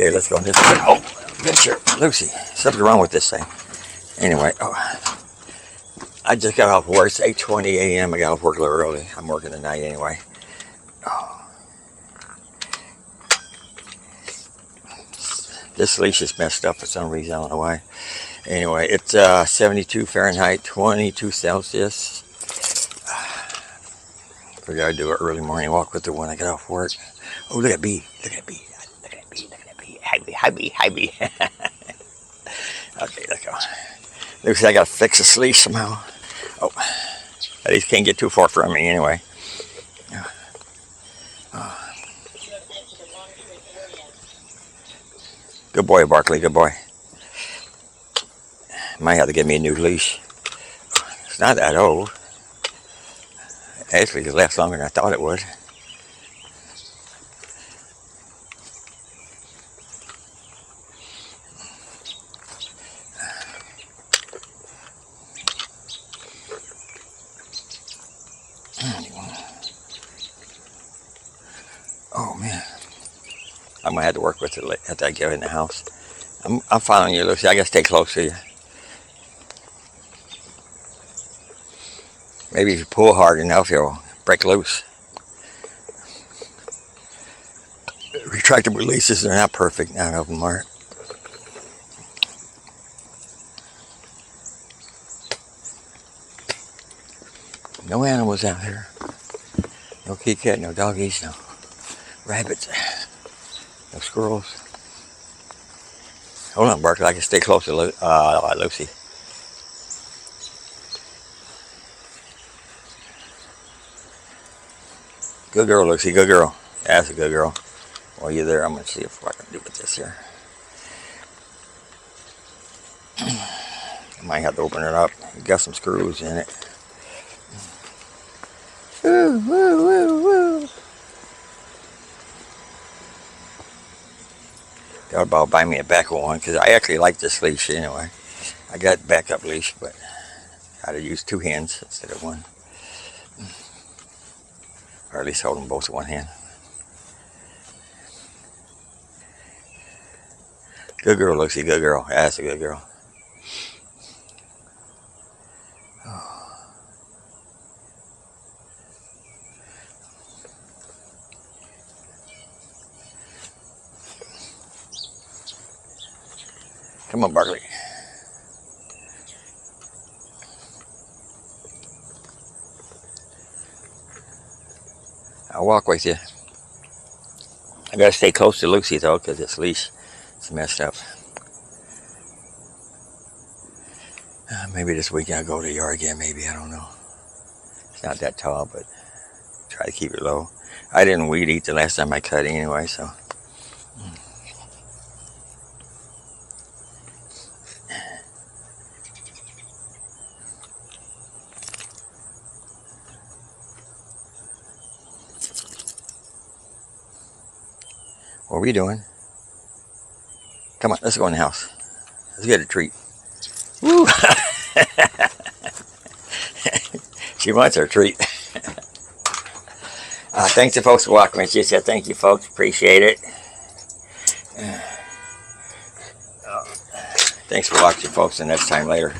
Okay, let's go on this way. Oh, Venture, Lucy, something's wrong with this thing. Anyway, I just got off work. It's 8:20 a.m. I got off work a little early. I'm working tonight anyway. This leash is messed up for some reason. I don't know why. Anyway, it's 72 Fahrenheit, 22 Celsius. Figured I'd do an early morning walk with her when I get off work. Oh, look at B. Look at B. Look at B. Look at B. Hi, B. Hi, B. Hi, B. Okay, let's go. Looks like I gotta fix this leash somehow. Oh, at least can't get too far from me anyway. Good boy, Barkley. Good boy. Might have to get me a new leash. It's not that old. Actually, it lasts longer than I thought it would. Oh man, I might have to work with it after I get in the house. I'm following you, Lucy. I gotta stay close to you. Maybe if you pull hard enough, you'll break loose. Retractable releases are not perfect. None of them are. No animals out here. No kitty cat, no doggies, no rabbits, no squirrels. Hold on, Barkley. I can stay close to Lucy. Good girl, Lucy. Good girl. That's a good girl. While you're there, I'm going to see if I can do with this here. I might have to open it up. It got some screws in it. Woo, woo, woo, woo. Thought about buying me a backup one because I actually like this leash anyway. I got backup leash, but I had to use two hands instead of one. Or at least hold them both with one hand. Good girl, Lucy. Good girl. That's a good girl. Come on, Barkley. I'll walk with you. I gotta stay close to Lucy though, because this leash is messed up. Maybe this weekend I'll go to the yard again. Maybe, I don't know. It's not that tall, but try to keep it low. I didn't weed eat the last time I cut anyway, so. What are we doing? Come on, let's go in the house. Let's get a treat. Woo! She wants her treat. Thanks to folks for walking with you. Thank you, folks. Appreciate it. Thanks for watching, folks. And next time later.